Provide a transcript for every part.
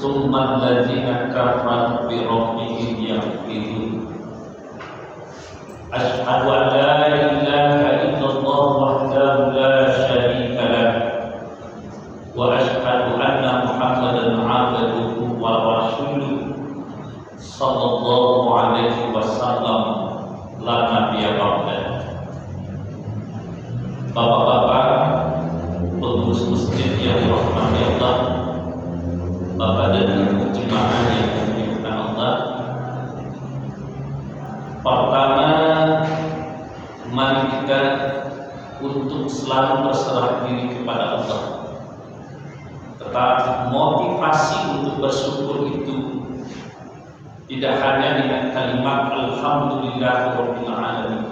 summa alladzina kafaru bi rabbihim ya'dilun. Asyhadu an la ilaha illallah wahdahu la syarika lah wa asyhadu anna Muhammadan abduhu wa rasuluh sallallahu alaihi wasallam la nabiyya ba'dah. Bapak-bapak pengurus masjid yang dirahmati Allah, Bapak dan Ibu jemaah yang dimuliakan Allah. Pertama, mari kita untuk selalu berserah diri kepada Allah. Tetapi motivasi untuk bersyukur itu tidak hanya dengan kalimat alhamdulillahirabbil alamin,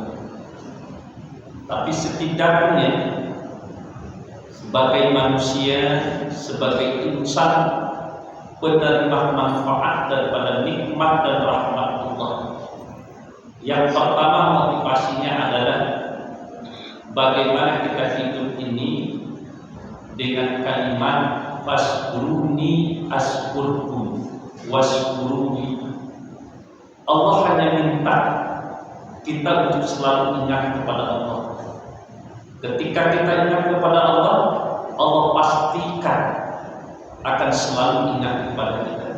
tapi setidaknya sebagai manusia, sebagai insan penerima manfaat daripada nikmat dan rahmat Allah. Yang pertama motivasinya adalah bagaimana kita hidup ini dengan kalimat faskuruni askurkum waskuruni. Allah hanya minta kita untuk selalu ingat kepada Allah. Ketika kita ingat kepada Allah, Allah pastikan akan selalu ingat kepada kita.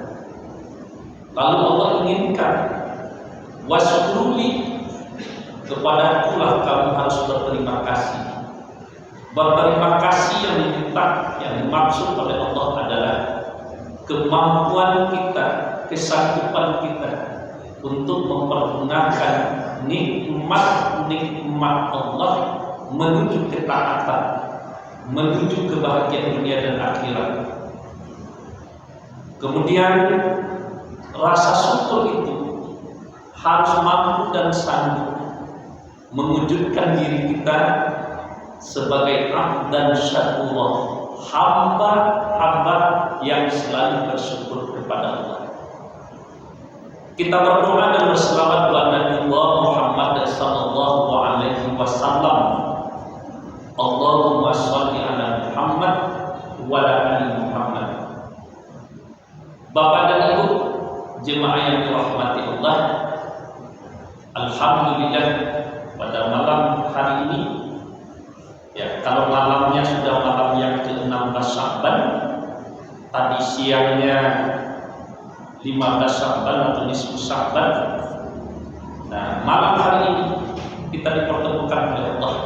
Lalu Allah inginkan waskuruni, kepada itulah kamu harus berterima kasih. Berterima kasih yang diminta, yang dimaksud oleh Allah adalah kemampuan kita, kesanggupan kita untuk mempergunakan nikmat Allah menuju ketaatan, menuju kebahagiaan dunia dan akhirat. Kemudian rasa syukur itu harus mampu dan sanggup mewujudkan diri kita sebagai abdan syakurah, hamba-hamba yang selalu bersyukur kepada Allah. Kita berdoa dan berselawat kepada Nabi Muhammad sallallahu alaihi wasallam. Allahumma sholli ala Muhammad wa ala ali Muhammad. Bapak dan Ibu jemaah yang dirahmati Allah, alhamdulillah pada malam hari ini, ya, kalau malamnya sudah malam yang ke-16 Sya'ban, tadi siangnya 15 Sya'ban atau nisfu Sya'ban. Nah, malam hari ini kita dipertemukan oleh Allah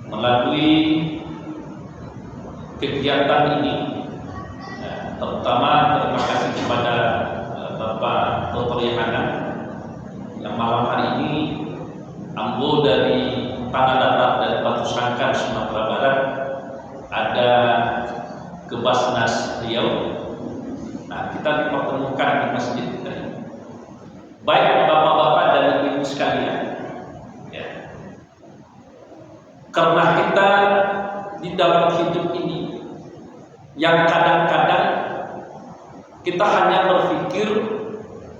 melalui kegiatan ini. Nah, terutama terima kasih kepada Bapak Dr. Yohana yang malam hari ini ambil dari tanah datar dari Batu Sangkar, Sumatera Barat, ada ke Basnas Riau. Nah, kita dipertemukan di masjid kita ini. Baik bapak-bapak dan ibu sekalian, ya. Karena kita di dalam hidup ini yang kadang-kadang kita hanya berpikir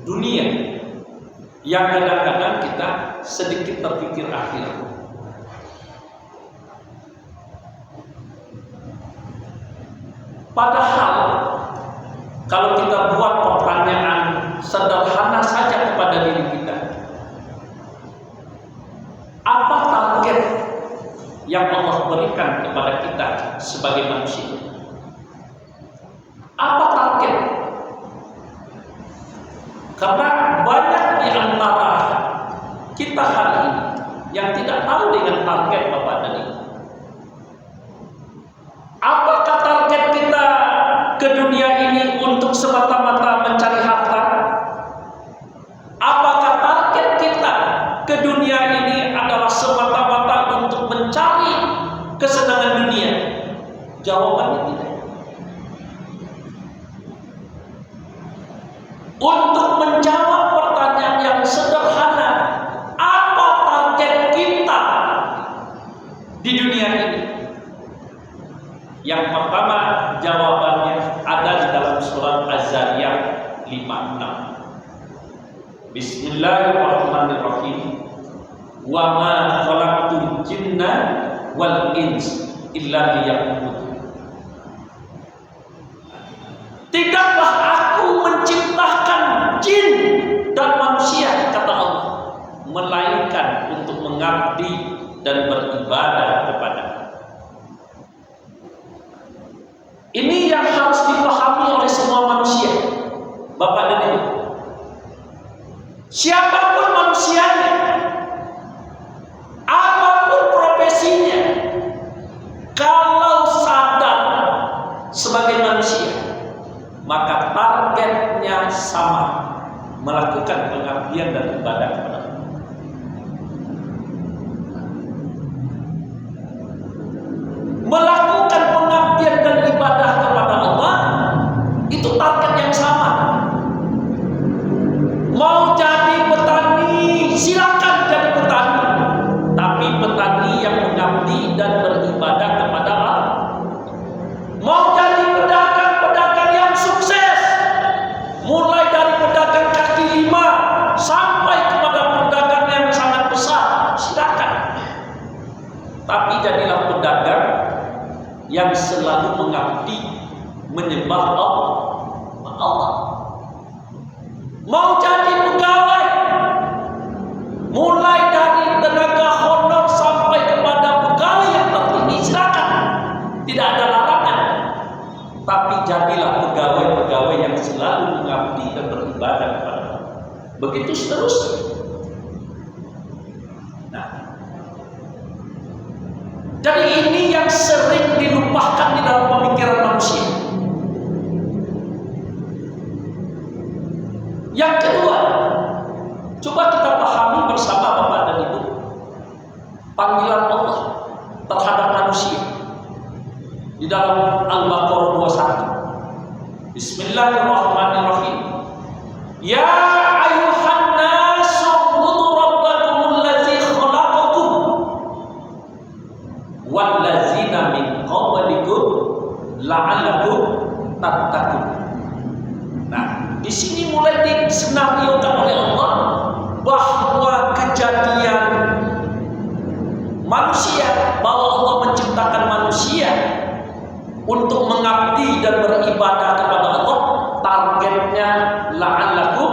dunia, yang kadang-kadang kita sedikit berpikir akhirat. Padahal kalau kita buat pertanyaan sederhana saja kepada diri kita, apa target yang Allah berikan kepada kita sebagai manusia? Apa target? Karena banyak di antara kita hari ini yang tidak tahu dengan target Bapak dan Ibu. Apakah target kita ke dunia ini untuk semata-mata mencari harta? Apakah target kita ke dunia ini adalah semata-mata untuk mencari kesenangan dunia? Jawabannya tidak. Untuk menjawab pertanyaan yang sederhana, apa target kita di dunia ini? Yang pertama jawabannya ada di dalam surat Az-Zariyat 56. Bismillahirrahmanirrahim. Wa ma khalaqtul jinna wal ins illa liya'budun. Tidaklah aku menciptakan jin dan manusia, kata Allah, melainkan untuk mengabdi dan beribadah kepada. Ini yang harus dipahami oleh semua manusia, Bapak dan Ibu. Siapapun manusianya, apapun profesinya, kalau sadar sebagai manusia, maka targetnya sama, melakukan pengabdian dan ibadah kepada Allah. Melakukan pengabdian dan ibadah kepada Allah itu target yang sama. Mau jadi petani, silakan jadi petani, tapi petani yang mengabdi dan beribadah kepada Allah. Mau jadi pedagang yang sukses, mulai dari pedagang kaki lima sampai kepada pedagang yang sangat besar, silakan. Tapi jadilah pedagang yang selalu mengabdi, menyembah Allah. Mau jadi pegawai, mulai dari tenaga honor sampai kepada pegawai yang tertinggi, silakan, tidak ada larangan. Tapi jadilah pegawai-pegawai yang selalu mengabdi dan beribadah kepada Allah. Begitu seterusnya. Nah, jadi ini yang sering dilupakan di dalam pemikiran manusia. Yang kedua, coba kita pahami bersama Bapak dan Ibu, panggilan Allah terhadap manusia di dalam Al-Baqarah 21. Bismillahirrahmanirrahim. Ya ayuhan nasu ubudu rabbakumul ladzi khalaqakum wal ladzina min qablikum la'allakum tattaqun. Nah, di sini mulai disenariokan oleh Allah bahwa kejadian manusia, bahwa Allah menciptakan manusia untuk mengabdi dan beribadah kepada Allah, targetnya la'allakum.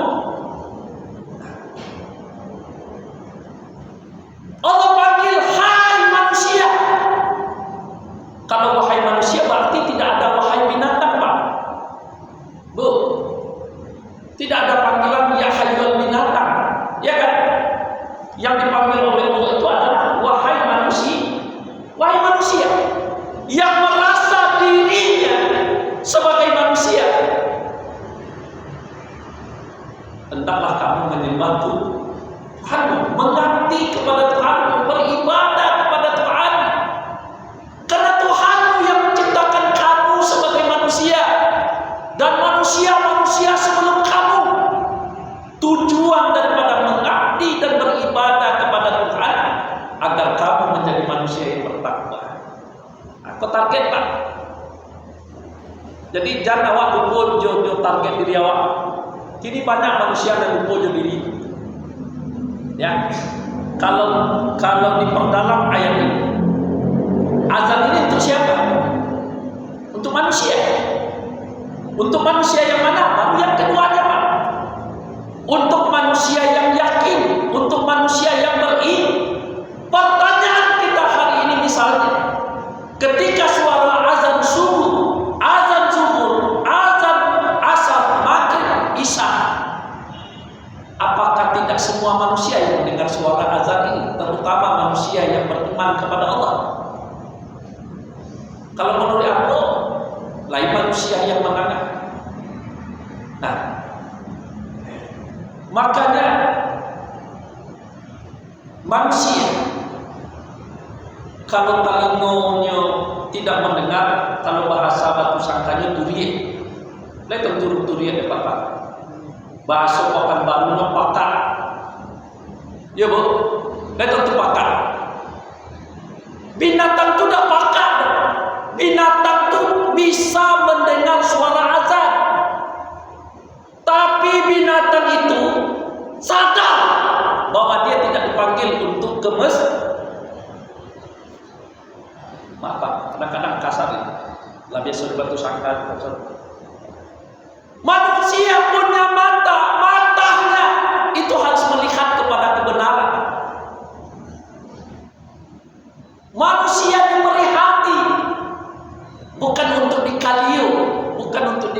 Allah panggil, hai manusia. Kalau wahai manusia berarti tidak ada wahai binatang, Pak. Bu, tidak ada panggilan ya hayyul binatang, ya kan? Yang dipanggil oleh Allah itu adalah wahai manusia yang merasa dirinya sebagai manusia. Hendaklah kamu menyembah Tuhanmu, mengabdi kepada Tuhanmu, beribadah kepada Tuhan. Karena Tuhanmu yang menciptakan kamu sebagai manusia dan manusia sebelum kamu. Tujuan daripada mengabdi dan beribadah kepada Tuhan agar kamu menjadi manusia yang bertakwa. Aku target, Pak. Jadi jangan awak umpul jo target diri awak. Kini banyak manusia yang umpul jo diri. Ya. Kalau diperdalam ayat ini, azan ini untuk siapa? Untuk manusia. Untuk manusia yang mana? Baru yang keduanya, Pak. Untuk manusia yang yakin, untuk manusia yang beriman. Pertanyaan kita hari ini misalnya, ketika suara azan subuh, azan zuhur, azan asar, maghrib, isya, apakah tidak semua manusia yang mendengar suara azan ini, terutama manusia yang beriman kepada Allah? Kalau menurut aku, lain manusia yang mendengar. Nah, makanya manusia kalau telingonya tidak mendengar, kalau bahasa batu sangkanya durian. Lihat turun durian ya Bapak. Bahasa pakan barunya pakar. Ya Bu, lihat itu pakar. Binatang itu tidak pakar. Binatang itu bisa mendengar suara azan. Tapi binatang itu sadar bahwa dia tidak dipanggil untuk ke masjid. Maaf Pak, kadang-kadang kasar ini. Lah biasa batu sangka.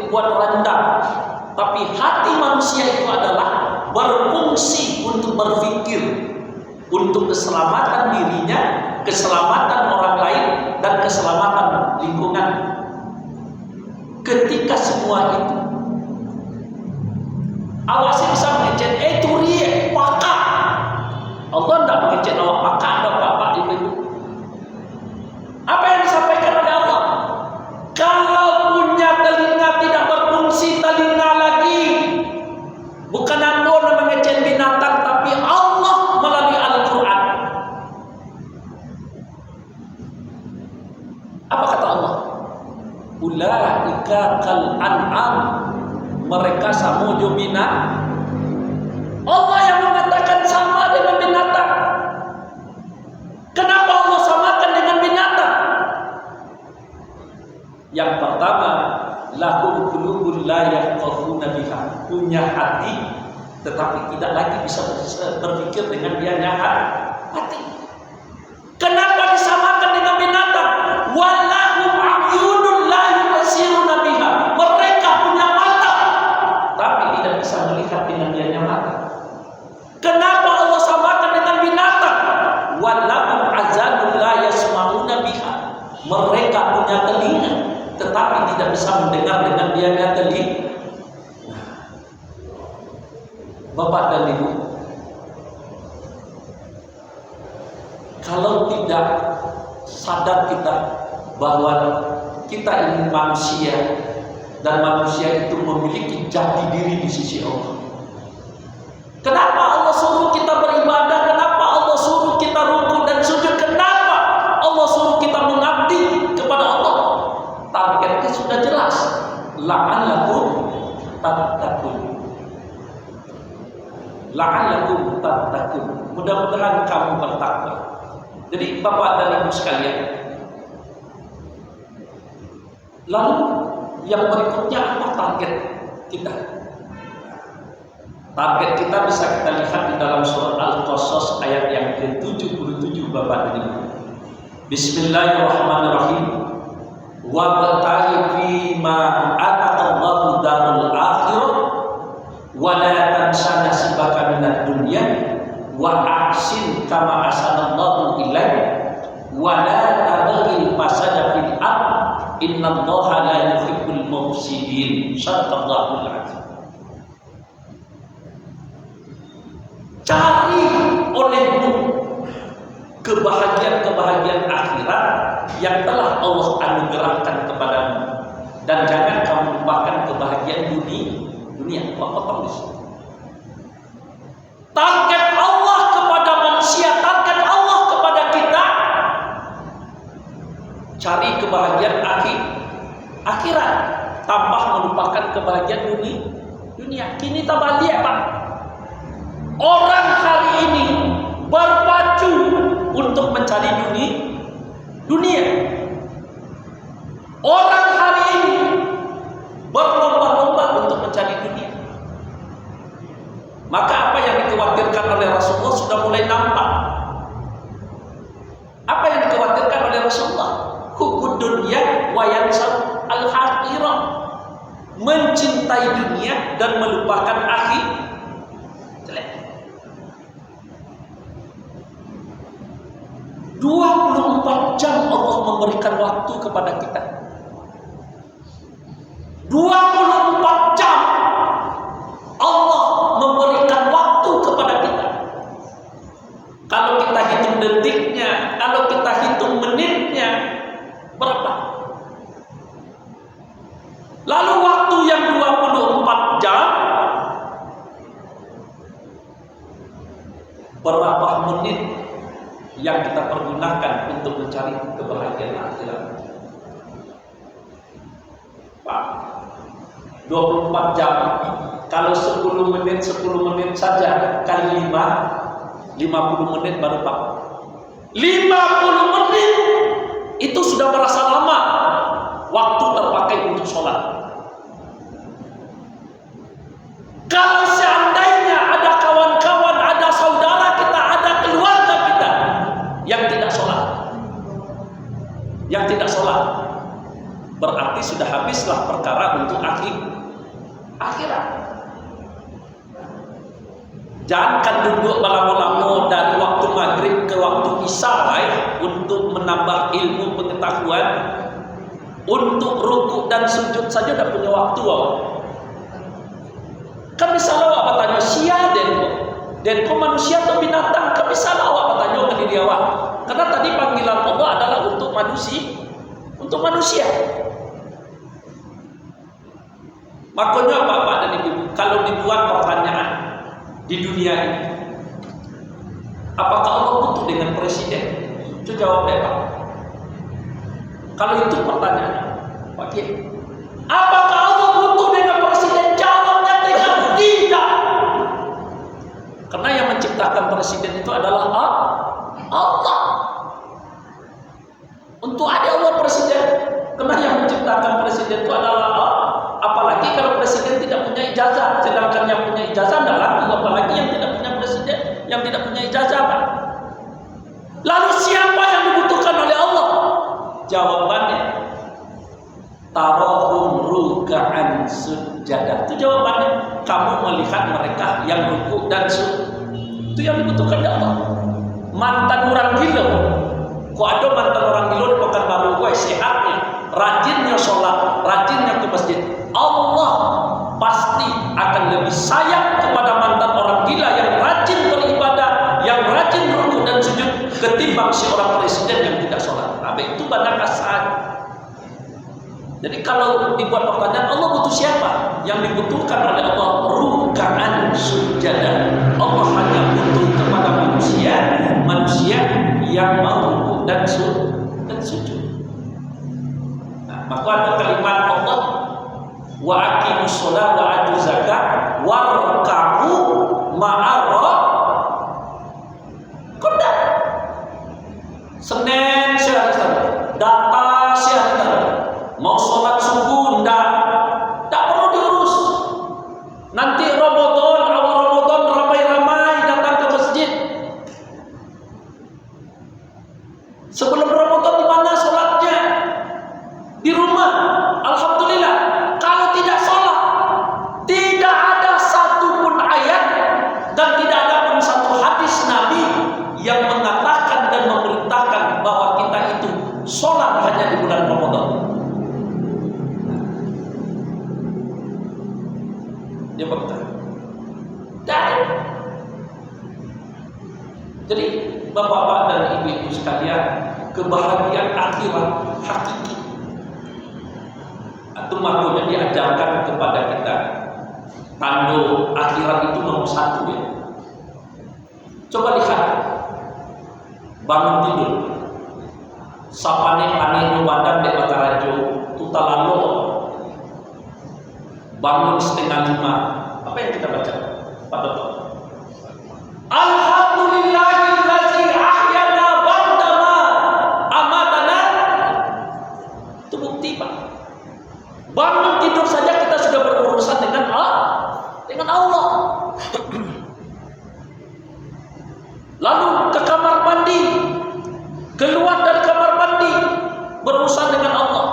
dibuat rendah. Tapi hati manusia itu adalah berfungsi untuk berpikir, untuk keselamatan dirinya, keselamatan orang lain, dan keselamatan lingkungan. Ketika semua itu awak sih bisa mengecek, itu riak, pakak. Allah tidak mengecek awak pakak, ada bapak itu. Apa yang disampaikan oleh Allah? Kalau punya telinga tidak berfungsi telinga lagi, bukan Anda mengecek binatang, tapi Allah melalui Al-Quran. Apa kata Allah? Ulaika kal an'am, mereka sama jo binatang. Allah yang mengatakan sama dengan binatang. Kenapa Allah samakan dengan binatang? Yang pertama, lahum qulubun la yafqahuna biha, punya hati tetapi tidak lagi bisa berpikir dengan dia hati. Kenapa disamakan dengan binatang? Walahum a'yunun la yubsiruna biha, mereka punya mata tapi tidak bisa melihat dengan dia mata. Kenapa Allah samakan dengan binatang? Walahum azanun la yasma'una biha, mereka punya telinga tetapi tidak bisa mendengar dengan dia telinga. Bapak dan Ibu, kalau tidak sadar kita bahwa kita ini manusia dan manusia itu memiliki jati diri di sisi Allah. Kenapa Allah suruh kita beribadah? Kenapa Allah suruh kita rukuk dan sujud? Kenapa Allah suruh kita mengabdi kepada Allah? Targetnya sudah jelas. La'allakum tattaqun. La'allakum tattaqun. Mudah-mudahan kamu bertakwa. Jadi Bapak dan Ibu sekalian, lalu yang berikutnya apa target kita? Target kita bisa kita lihat di dalam surah Al-Qasas ayat yang ke-77 Bapak dan Ibu. Bismillahirrahmanirrahim. Wabtaghi fima ataqallahu darul akhirah wa la tansa nasibaka minad dunya wa ahsin kama ahsanallahu ilaik wa la tabghil fasada fil ard innallaha la yuhibbul mufsidin. Shadaqallahul azim. Cari olehmu kebahagiaan akhirat yang telah Allah anugerahkan kepadamu, dan jangan kamu lupakan kebahagiaan dunia. Potong di sini. Target Allah kepada manusia, target Allah kepada kita, cari kebahagiaan akhirat tanpa melupakan kebahagiaan dunia. Kini terbalik, Pak. Orang hari ini berpacu untuk mencari dunia. Orang hari ini berlomba-lomba untuk mencari dunia. Maka apa yang dikhawatirkan oleh Rasulullah sudah mulai nampak. Apa yang dikhawatirkan oleh Rasulullah? Hubbud dunya wa yansab al-akhirah. Mencintai dunia dan melupakan akhir. 24 jam Allah memberikan waktu kepada kita. 24 jam Allah memberikan waktu kepada kita. Kalau kita hitung detiknya, kalau kita hitung menitnya, berapa? Lalu waktu yang 24 jam, berapa menit yang kita pergunakan untuk mencari kebahagiaan akhirat? Pak, 24 jam, kalau 10 menit saja kali 5, 50 menit baru Pak. 50 menit itu sudah merasa lama waktu terpakai untuk sholat. Kalau seandainya ada kawan-kawan, ada saudara kita, ada keluarga kita yang tidak sholat, berarti sudah habislah perkara untuk akhirat. Jangan duduk lama-lama dari waktu maghrib ke waktu isya untuk menambah ilmu pengetahuan. Untuk rukuk dan sujud saja dah punya waktu awak. Kan misalnya awak bertanya sia dan kau manusia atau binatang, kan misalnya awak bertanya ke diri awak. Karena tadi panggilan Allah adalah untuk manusia. Makanya Bapak dan Ibu, kalau dibuat pertanyaan di dunia ini, apakah Allah butuh dengan presiden? Itu jawab deh Pak. Kalau itu pertanyaannya, Pak Kiai, apakah Allah butuh dengan presiden? Jawabnya dengan tidak. Karena yang menciptakan presiden itu adalah Allah. Untuk ada Allah presiden, karena yang menciptakan presiden itu adalah Allah. Apalagi kalau presiden tidak punya ijazah, sedangkan yang punya ijazah adalah apalagi yang tidak punya presiden, yang tidak punya ijazah, Pak. Lalu siapa yang dibutuhkan oleh Allah? Jawabannya tarahum ruka'an sujadah. Itu jawabannya. Kamu melihat mereka yang rukuk dan sujud. Itu yang dibutuhkan oleh Allah. Mantan orang gila. Kok ada mantan orang gila di Pekanbaru gue sehatnya, rajinnya sholat, rajinnya ke masjid. Allah pasti akan lebih sayang kepada mantan orang gila yang rajin beribadah, yang rajin rukuk dan sujud ketimbang seorang presiden yang tidak sholat. Itu pada kasar. Jadi kalau dibuat pertanyaan Allah butuh siapa? Yang dibutuhkan oleh Allah ruka'an sujadah. Allah hanya butuh kepada manusia yang mau rukuk dan sujud. Nah, maka ada kalimat Allah wa aqimus shalah wa atu zakat warka'u ma'ar kuda. Senin data siapa? Mau sholat subuh tak perlu diurus. Nanti awal Ramadan ramai-ramai datang ke masjid. Sebelum Ramadan di mana sholatnya? Di rumah. Alhamdulillah. Kalau tidak sholat, tidak ada satupun ayat dan tidak ada pun satu hadis Nabi yang mengatakan dan memerintahkan bahwa kita itu sholat hanya di bulan Ramadan. Dia berkata. Dan jadi bapak-bapak dan ibu-ibu sekalian, kebahagiaan akhirat hakiki itu makanya diajarkan kepada kita. Tanda akhirat itu nomor satu ya. Coba lihat, bangun tidur, sapane panen badan dek Bakarajo, tutalalo, bangun 4:30. Apa yang kita baca? Pak Dokter. Alhamdulillahillazi ahyana ba'dama amatana. Itu bukti Pak. Bangun tidur saja kita sudah berurusan dengan Allah. Lalu ke kamar mandi, keluar dari kamar mandi, berurusan dengan Allah.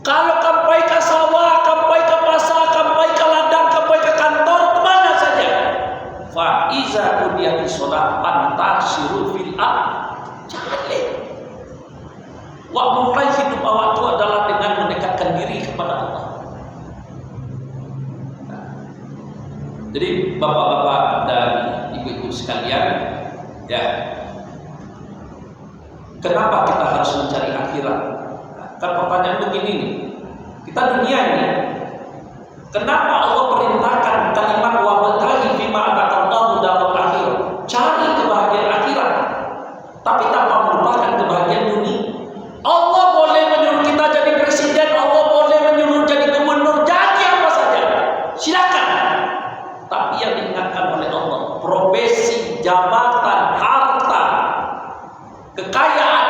Kalau kampai ke sawah, kampai ke pasar, kampai ke ladang, kampai ke kantor, kemana saja? Fa iza qudiyati sholat fantashiru fil ardh. Wak mulai hidup awak itu adalah dengan mendekatkan diri kepada Allah. Jadi bapak-bapak dan ibu-ibu sekalian, ya, kenapa kita harus mencari akhirat? Kan pertanyaan begini nih, kita dunia ini, kenapa Allah perintahkan kalimat wabtaghi fima ataqallahu daral akhir, cari kebahagiaan akhirat, tapi tanpa melupakan kebahagiaan dunia? Allah boleh menyuruh kita jadi presiden, Allah boleh menyuruh jadi gubernur, jadi apa saja, silakan. Tapi yang diingatkan oleh Allah, profesi, jabatan, harta, kekayaan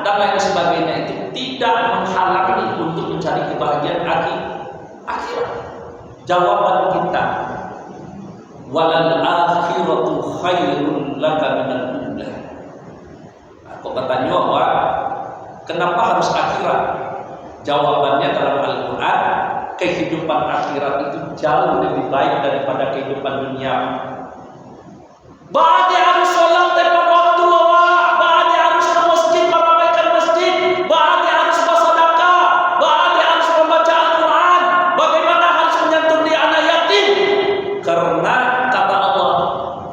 dan lain sebagainya itu tidak menghalangi untuk mencari kebahagiaan akhirat. Jawaban kita, walal akhiratu khairun laka minal ula. Aku bertanya, kenapa harus akhirat? Jawabannya dalam Al-Quran, kehidupan akhirat itu jauh lebih baik daripada kehidupan dunia. Ba'di harus sholat tepat waktu, ba'di harus ke masjid, meramaikan masjid, ba'di harus bersedekah, ba'di harus membaca Al-Quran, bagaimana harus menyantuni anak yatim. Karena kata Allah,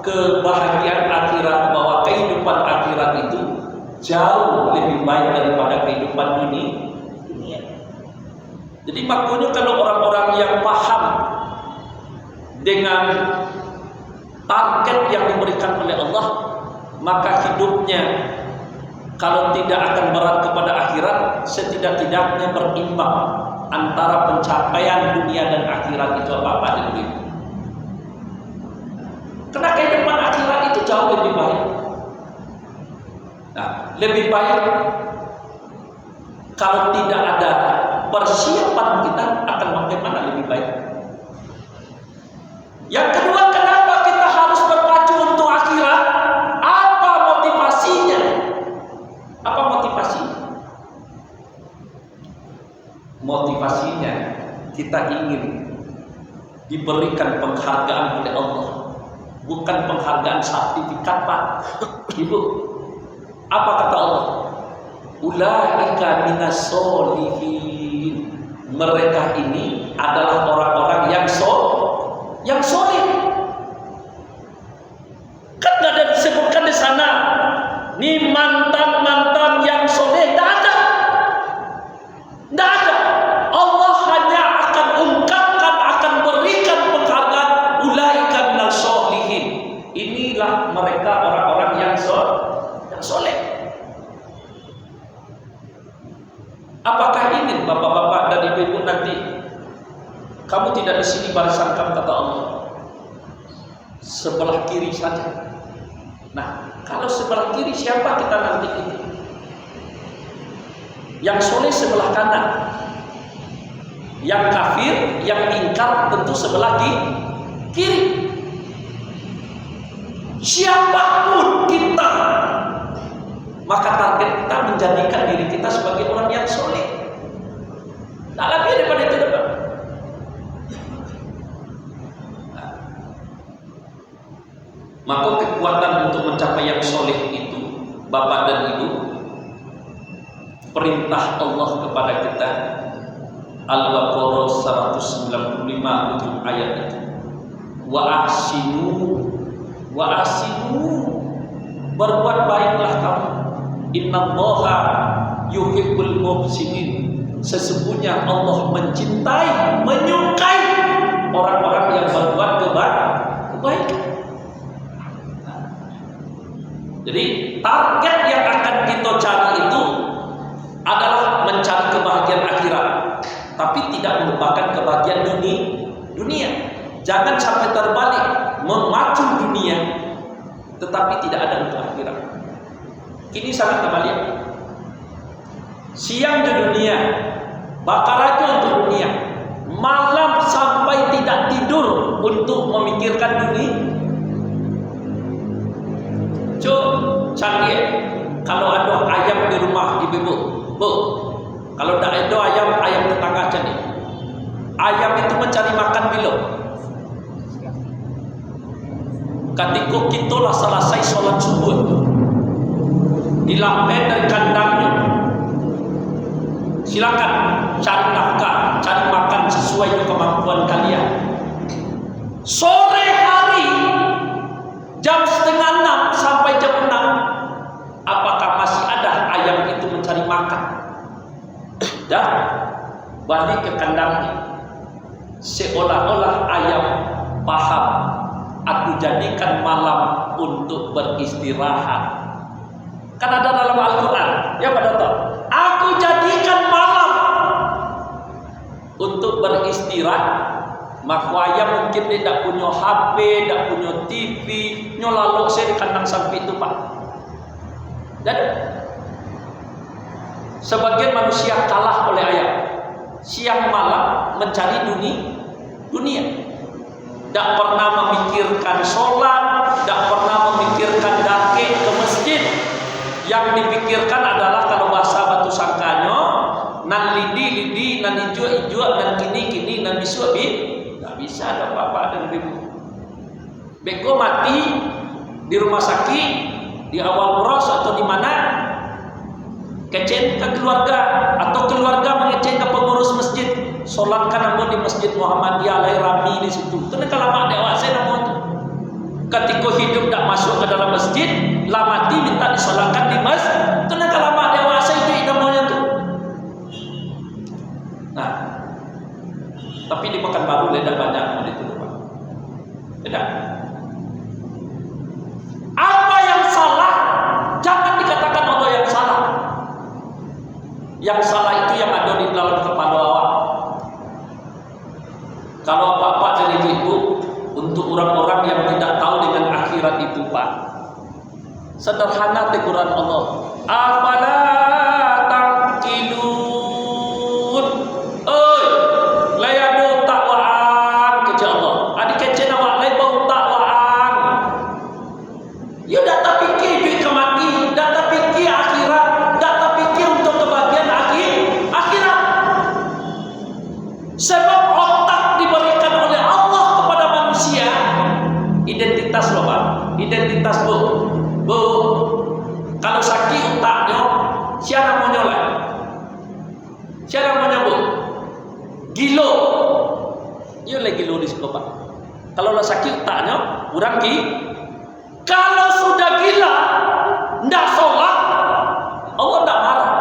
kebahagiaan akhirat, bahwa kehidupan akhirat itu jauh lebih baik daripada kehidupan dunia. Jadi makanya kalau orang-orang yang paham dengan target yang diberikan oleh Allah, maka hidupnya kalau tidak akan berat kepada akhirat, setidak-tidaknya berimbang antara pencapaian dunia dan akhirat itu apa-apa dulu. Karena kehidupan akhirat itu jauh lebih baik. Nah, lebih baik kalau tidak ada persiapan, kita akan bagaimana lebih baik. Yang kedua, kenapa kita harus berpacu untuk akhirat? Apa motivasinya? Apa motivasinya? Motivasinya kita ingin diberikan penghargaan oleh Allah, bukan penghargaan sertifikat, Pak, Ibu. Apa kata Allah? Ulaika minas sholihin. Mereka ini adalah orang-orang yang soleh. Kan nggak ada disebutkan di sana. Nih mantan yang soleh, nggak ada. Allah hanya akan ungkapkan, akan berikan penghargaan. Ulaika minas sholihin. Inilah mereka orang-orang yang soleh. Apakah ingin bapak-bapak dan ibu-ibu nanti kamu tidak di sini barisan kamu, kata Allah, sebelah kiri saja. Nah, kalau sebelah kiri siapa kita nanti ini? Yang soleh sebelah kanan, yang kafir, yang ingkar tentu sebelah kiri. Siapapun kita, maka target kita menjadikan diri kita sebagai orang yang soleh. Tak lebih daripada itu dapat. Maka kekuatan untuk mencapai yang soleh itu, Bapak dan Ibu, perintah Allah kepada kita, Al-Baqarah 195 ujung ayat itu. Wa ahsinu, berbuat baiklah kamu. Innallaha yuhibbul muhsinin. Sesungguhnya Allah mencintai, menyukai orang-orang yang berbuat kebaikan. Jadi target yang akan kita cari itu adalah mencari kebahagiaan akhirat, tapi tidak melupakan kebahagiaan dunia. Jangan sampai terbalik, memacu dunia tetapi tidak ada untuk akhirat. Ini sangat terbalik. Siang di dunia, bakar aja untuk dunia, malam sampai tidak tidur untuk memikirkan dunia. Canggih. Kalau ada ayam di rumah ibu-ibu, Bu, kalau tidak ada ayam tetangga aja nih. Ayam itu mencari makan belum? Ketika kita lah selesai sholat subuh, dilampai dari kandangnya, silakan cari nafkah, cari makan sesuai dengan kemampuan kalian. Sore hari jam 5:30 sampai jam 6, apakah masih ada ayam itu mencari makan? Dan balik ke kandangnya, seolah-olah ayam paham, aku jadikan malam untuk beristirahat. Kan ada dalam Al-Quran, ya Pak Dr. Aku jadikan malam untuk beristirahat. Maka ayam mungkin dia tidak punya HP, tidak punya TV, nyolalu saya di kandang sapi itu, Pak. Dan sebagian manusia kalah oleh ayam. Siang malam mencari dunia. Tidak pernah memikirkan sholat, tidak pernah memikirkan dake ke masjid. Yang dipikirkan adalah kalau bahasa batu sangkanyo, nan lidi bisu nggak bisa ada apa-apa dengan ibu. Beko mati di rumah sakit, di awal bros atau di mana, kecen ke keluarga atau keluarga mengecen ke pengurus masjid, solatkan ambo di masjid Muhammadiyah Lai Rami di situ. Karena kalau mak dewa saya namun itu, ketika hidup tak masuk ke dalam masjid, lah mati minta disolatkan di masjid. Karena kalau mak dewa saya itu namanya tu. Nah, tapi di Pekanbaru tidak banyak mau itu Pak. Tidak. Apa yang salah? Jangan dikatakan Allah yang salah. Yang salah itu yang ada di dalam kepala awak. Kalau bapak dan ibu, untuk orang-orang yang tidak tahu dengan akhirat itu Pak, sederhana teguran Allah. Afala taqilun. Oi, layadu takwaan keja Allah. Adik kecil awak lay bau takwaan. You dah tak fikir duit kemati, dah tak fikir akhirat, dah tak fikir untuk kebahagiaan akhirat. Sebab otak diberikan oleh Allah kepada manusia. Identitas loh Pak, identitas Bu. Kalau sakit otaknya, siapa namanya lah? Siapa namanya Bu? Gilo. Iya lagi gilo di situ Pak. Kalau lah sakit otaknya, kurang kalau sudah gila, ndak sholat, Allah ndak marah,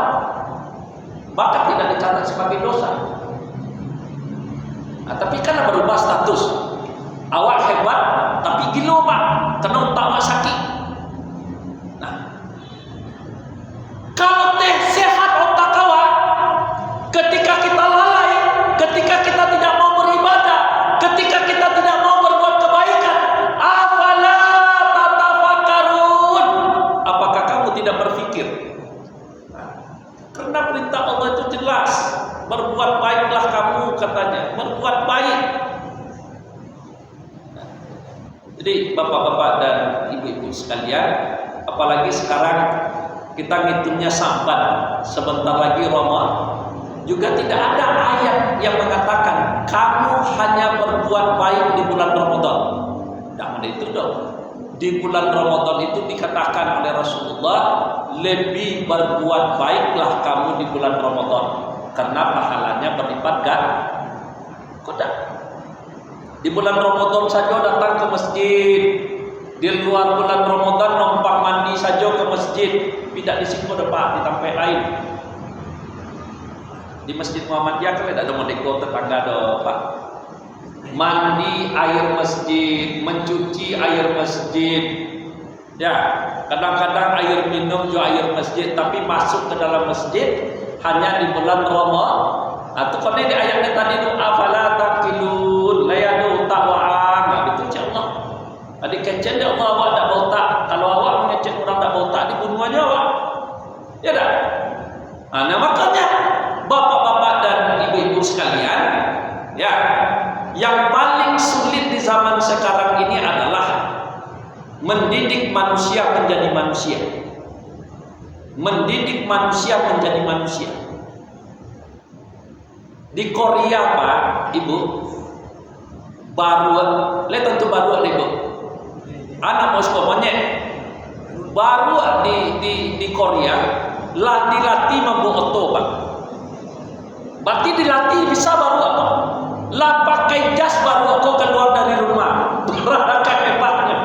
bahkan tidak dicatat sebagai dosa. Nah, tapi karena berubah status, awak hebat, tapi gila Pak, karena otak awak sakit. Nah, kalau teh sehat otak awak, ketika kita lalai, ketika kita tidak mau beribadah, ketika kita tidak mau berbuat kebaikan, afala tatafakkarun, apakah kamu tidak berpikir? Nah, karena perintah Allah itu jelas, berbuat baiklah kamu katanya, berbuat baik. Nah, jadi bapak-bapak dan ibu-ibu sekalian, apalagi sekarang kita ngitungnya sambat, sebentar lagi Ramadan. Juga tidak ada ayat yang mengatakan kamu hanya berbuat baik di bulan Ramadan. Tidak ada itu dong. Di bulan Ramadan itu dikatakan oleh Rasulullah, lebih berbuat baiklah kamu di bulan Ramadan, karena pahalanya berlipat ganda. Di bulan Ramadan saja datang ke masjid. Di luar bulan Ramadan numpang mandi saja ke masjid, tidak di situ depan, di tempat lain. Di Masjid Muhammadiyah kan ada modeko tetangga do Pak. Mandi air masjid, mencuci air masjid. Ya, kadang-kadang air minum juga air masjid, tapi masuk ke dalam masjid hanya di bulan Ramadan. Atau kalau di ayatnya tadi itu afala taqilun, layadu taqwaan, itu insyaallah. Adik kecil dia Allah awak tak botak. Kalau awak mengecek orang tak botak, dibunuh aja awak. Ya dah. Nah, makanya bapak-bapak dan ibu-ibu sekalian, ya, yang paling sulit di zaman sekarang ini adalah mendidik manusia menjadi manusia. Mendidik manusia menjadi manusia. Di Korea Pak, Ibu, baru, lihat tentu baru Ibu. Anak mau sekolahnya baru di Korea dilatih membawa oto Pak. Berarti dilatih bisa baru apa? Lah pakai jas baru aku keluar dari rumah. Berapa hebatnya?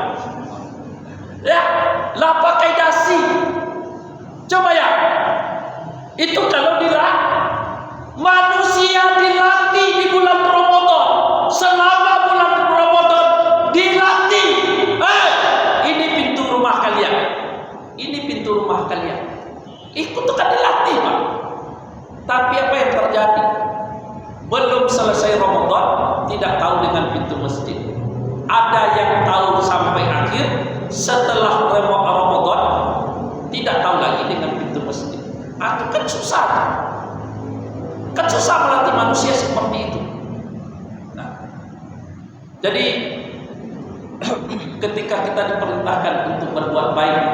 Ya, lah pakai dasi. Coba ya. Itu kalau manusia dilatih di bulan Ramadan. Selama bulan Ramadan dilatih. Ini pintu rumah kalian. Ini pintu rumah kalian. Itu tuh kan dilatih Pak. Tapi apa yang terjadi? Belum selesai Ramadan, tidak tahu dengan pintu masjid. Ada yang tahu sampai akhir, setelah Ramadan tidak tahu lagi dengan pintu masjid. Itu kan susah. Kan susah melatih manusia seperti itu. Nah, jadi ketika kita diperintahkan untuk berbuat baik,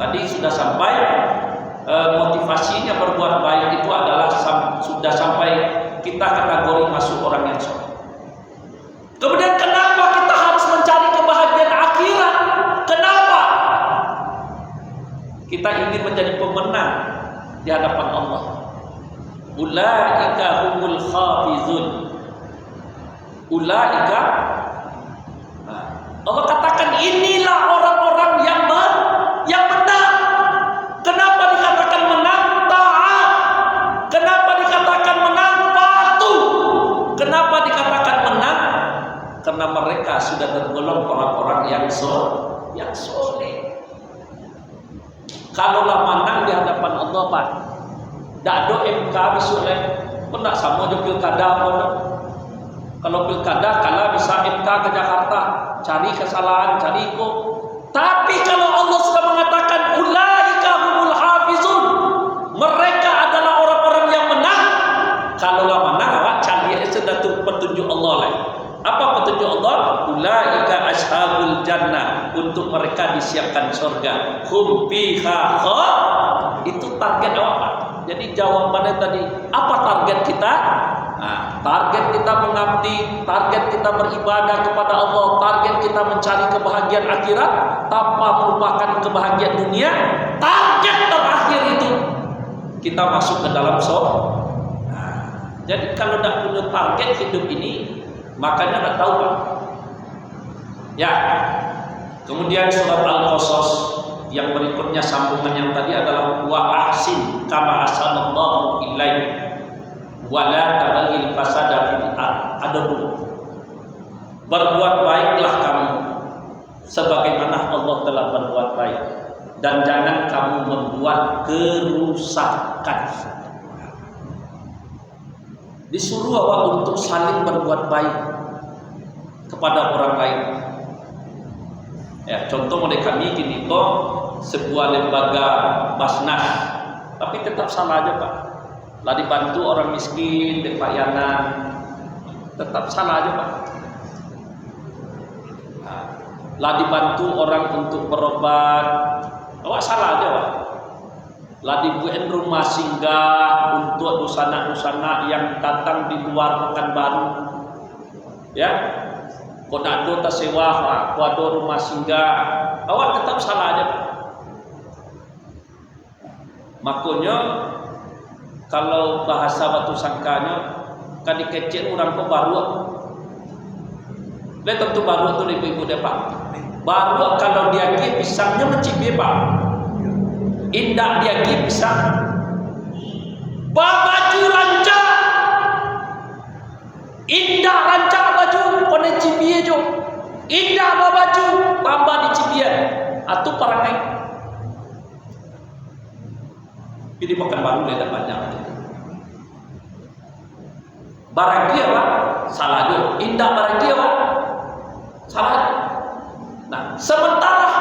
tadi sudah sampai motivasinya berbuat baik itu adalah sudah sampai kita kategori masuk orang yang soleh. menjadi pemenang di hadapan Allah. Ulaika humul hafizun. Ulaika, Allah katakan inilah orang-orang yang menang. Kenapa dikatakan menang? Taat. Kenapa dikatakan menang? Patuh. Kenapa dikatakan menang? Karena mereka sudah tergolong orang-orang yang soleh. Kalaulah menang di hadapan Allah, Pak, dak do MK bisuleh, pun tak sama je pilkada pun. Kalau pilkada kalah bisa MK ke Jakarta, cari kesalahan, cari kok. Tapi kalau Allah sudah mengatakan ulaika humul hafizun, mereka adalah orang-orang yang menang. Kalaulah menang, awak cari sudah petunjuk Allah lah. Apa petunjuk Allah? Ulaika ashabul jannah, untuk mereka disiapkan surga. Hum fiha itu target awak, Pak. Jadi jawabannya tadi, apa target kita? Nah, target kita mengabdi, target kita beribadah kepada Allah, target kita mencari kebahagiaan akhirat tanpa melupakan kebahagiaan dunia. Target terakhir itu kita masuk ke dalam surga. Nah, jadi kalau tidak punya target hidup ini, makanya tidak tahu, Pak. Ya. Kemudian surat Al-Qasas yang berikutnya sambungan yang tadi adalah wa ahsin kama ahsanallahu ilaik wa la tabghil fasada fil ard. Ada dulu. Berbuat baiklah kamu sebagaimana Allah telah berbuat baik, dan jangan kamu membuat kerusakan. Disuruh awak untuk saling berbuat baik kepada orang lain. Ya, contoh model kami gini kok, sebuah lembaga Basnas, tapi tetap salah aja, Pak. Lah dibantu orang miskin, depayanan, tetap salah aja, Pak. Nah, lah dibantu orang untuk berobat, awak salah aja, Pak. Lah dibuat rumah singgah untuk dusana-dusana yang datang di luar Pekanbaru, ya. Kau nak do tersewa, kau ada rumah singgah, awak tetap salah aja. Makanya kalau bahasa batu sangkanya, kan dikecil orang kau baru. Lihat tentu baru tu ibu-ibu dia, Pak. Baru kalau dia gi pisangnya mencibir, Pak. Indah dia gi pisang. Baju rancak. Indah rancak baju, kone cibir jo. Indah baju, tambah di cibir. Atau perangai. Ini bukan baru dia banyak. Barang dia, Pak, salah jo. Indah barang dia, Pak, salah. Nah, sementara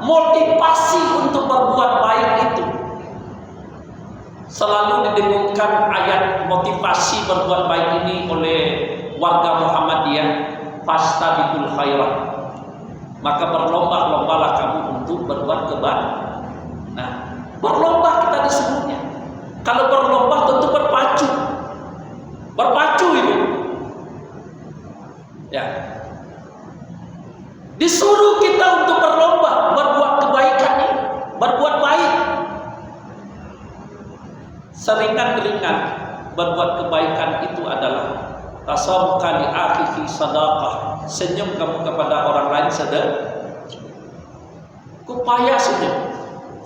motivasi untuk berbuat baik itu selalu didengungkan ayat motivasi berbuat baik ini oleh warga Muhammadiyah, fastabiqul khairat. Maka berlomba-lombalah kamu untuk berbuat kebaikan. Nah, berlomba kita disebutnya. Kalau berlomba tentu berpacu. Berpacu itu. Ya. Disuruh kita untuk berlomba, berbuat kebaikan ini, berbuat baik. Seringan-ringan berbuat kebaikan itu adalah tasawwuka li akhihi sadaqah. Senyum kamu kepada orang lain sedekah. Kupaya senyum.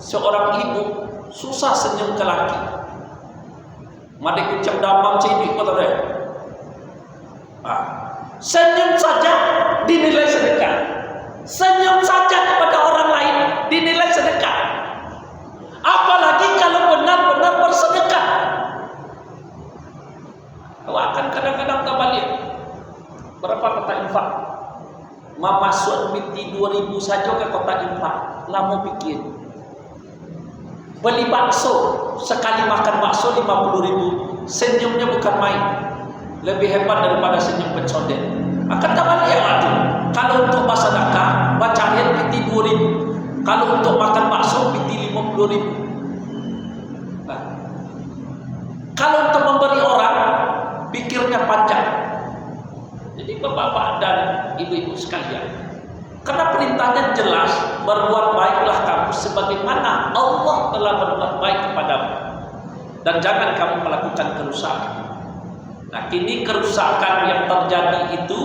Seorang ibu susah senyum ke laki. Madek ucap damam cidik kata dia. Senyum saja dinilai sedekah. Senyum saja kepada orang lain dinilai sedekah. Apalagi kalau benar-benar bersedekah. Kau akan kadang-kadang tak balik. Berapa kota infak? Masuk miti 2000 saja ke kota infak. Lama pikir. Beli bakso, sekali makan bakso 50.000. Senyumnya bukan main. Lebih hebat daripada senyum pencondet. Akan tak balik yang itu. Kalau untuk bersedekah, bacaan piti 2000. Kalau untuk makan bakso piti 50.000. Nah, kalau untuk memberi orang, pikirnya panjang. Jadi bapak-bapak dan ibu-ibu sekalian, karena perintahnya jelas, berbuat baiklah kamu sebagaimana Allah telah berbuat baik kepadamu, dan jangan kamu melakukan kerusakan. Nah, kini kerusakan yang terjadi itu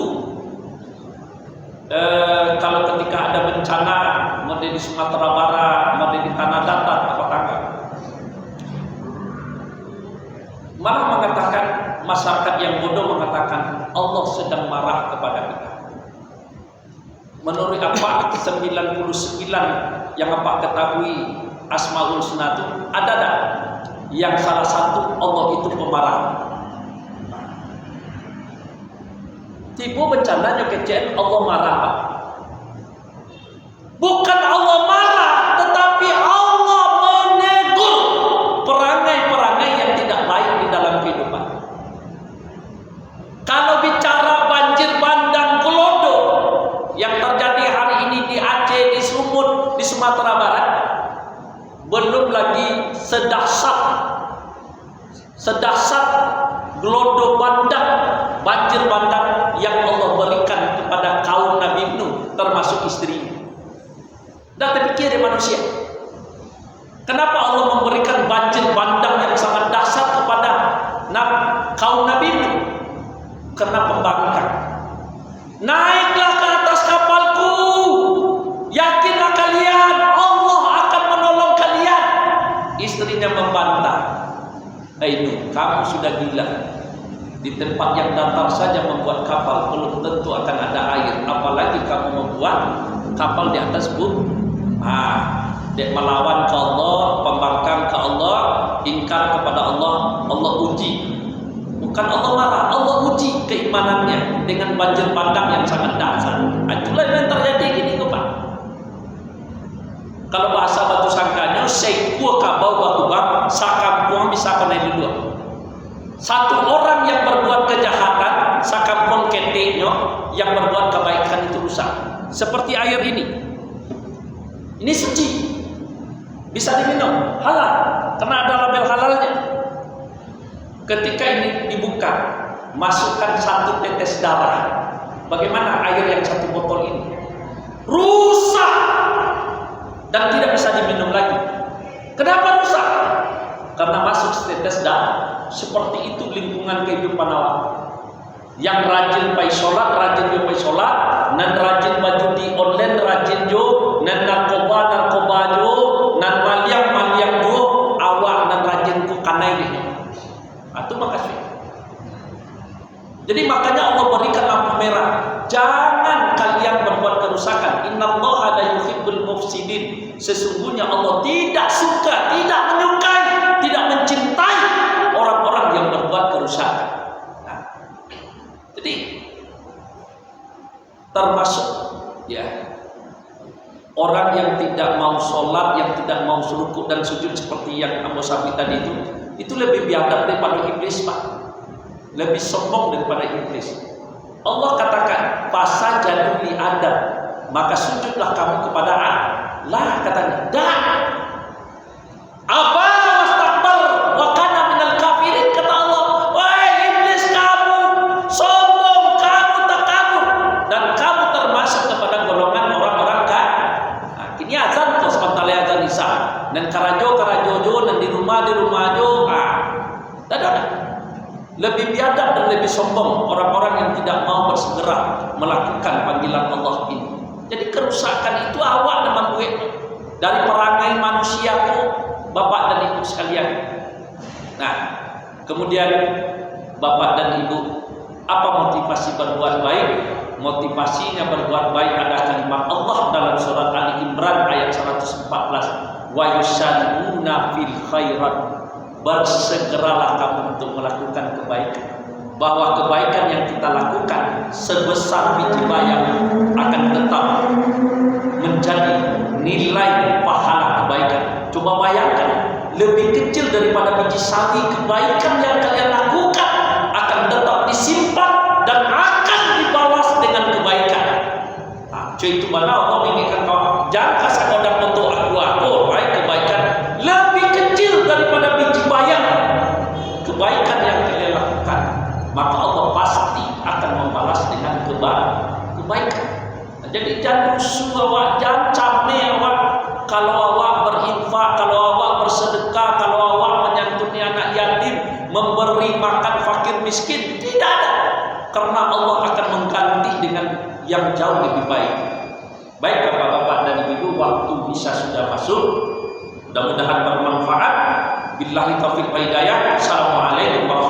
kalau ketika ada bencana, mau di Sumatera Barat, mau di tanah datar apa tangga, malah mengatakan, masyarakat yang bodoh mengatakan Allah sedang marah kepada kita. Menurut apa 99 yang apa ketahui Asmaul Husna itu ada tak yang salah satu Allah itu pemarah? Tiba bencananya kecil Allah marah, Pak. Bukan Allah marah, tetapi Allah menegur perangai-perangai yang tidak baik di dalam kehidupan. Kalau bicara banjir bandang Gelodo yang terjadi hari ini di Aceh, di Sumut, di Sumatera Barat, belum lagi sedahsyat Gelodo bandang, banjir bandang yang Allah berikan kepada kaum Nabi Nuh, termasuk istrinya. Dan terpikir ya manusia, kenapa Allah memberikan banjir bandang yang sangat dahsyat kepada kaum Nabi Nuh? Karena pembangkang. Naiklah ke atas kapalku, yakinlah kalian Allah akan menolong kalian. Istrinya membantah, Nuh, kamu sudah gila. Di tempat yang datar saja membuat kapal belum tentu akan ada air, apalagi kamu membuat kapal di atas bumi. Dia melawan ke Allah, pembangkang ke Allah, ingkar kepada Allah, Allah uji. Bukan Allah marah, Allah uji keimanannya dengan banjir bandang yang sangat dahsyat. Itulah yang terjadi gini Pak. Kalau bahasa batu sangkanya, seikua kabau batu bang, sakampuang bisa kena dua. Satu orang yang berbuat kejahatan, sakampung keteknya, yang berbuat kebaikan itu rusak. Seperti air ini. Ini suci, bisa diminum, halal, karena ada label halalnya. Ketika ini dibuka, masukkan 1 tetes darah. Bagaimana air yang 1 botol ini? Rusak dan tidak bisa diminum lagi. Kenapa rusak? Karena masuk setetes darah. Seperti itu lingkungan kehidupan awak. Yang rajin pai sholat, nan rajin baju di online, rajin jo, nan narkoba jo, nan maliang jo, awak nan rajin ku kanai ni. Itu makasih. Jadi makanya Allah berikan lampu merah. Jangan kalian berbuat kerusakan. Innallaha la yuhibbul mufsidin. Sesungguhnya Allah tidak suka, tidak menyukai, tidak mencintai orang-orang yang berbuat kerusakan. Nah, jadi termasuk ya orang yang tidak mau sholat, yang tidak mau rukuk dan sujud seperti yang Abu Sabi tadi itu lebih biadab daripada iblis, Pak. Lebih sombong daripada iblis. Allah katakan, fasajadu li Adam, maka sujudlah kamu kepada Adam. Lah katanya, dah. Apa wastakbar wa kana minal kafirin, kata Allah. Wahai iblis, kamu sombong, kamu takabur, dan kamu termasuk kepada golongan orang-orang kafir. Nah, kini azan tuh sebentar azan Isya. Dan karajo dan di rumah jo. Lebih biadab dan lebih sombong orang-orang yang tidak mau bersegera melakukan panggilan Allah ini. Jadi kerusakan itu awak dan gue dari perangai manusiaku, bapak dan ibu sekalian. Nah, kemudian bapak dan ibu, apa motivasi berbuat baik? Motivasinya berbuat baik ada kalimat Allah dalam surat Ali Imran ayat 114. Wa yusanuna fil khairat. Bersegeralah kamu untuk melakukan kebaikan. Bahwa kebaikan yang kita lakukan sebesar biji bayam akan tetap menjadi nilai pahala kebaikan. Coba bayangkan, lebih kecil daripada biji sawi kebaikan yang kalian lakukan akan tetap disimpan dan akan dibalas dengan kebaikan. Cuy itu mana Allah menginginkan kau jangan kasih kodam untuk aku baik kebaikan lebih kecil daripada biji bayam kebaikan yang kalian lakukan, maka Allah pasti akan membalas dengan kebaikan. Jadi jangan rusuh awak, jangan camai awak. Kalau awak berinfak, kalau awak bersedekah, kalau awak menyantuni anak yatim, memberi makan fakir miskin, tidak ada. Karena Allah akan mengganti dengan yang jauh lebih baik. Baik bapak-bapak dan ibu, waktu bisa sudah masuk. Mudah-mudahan bermanfaat. Billahi taufiq wal hidayah. Assalamualaikum warahmatullahi wabarakatuh.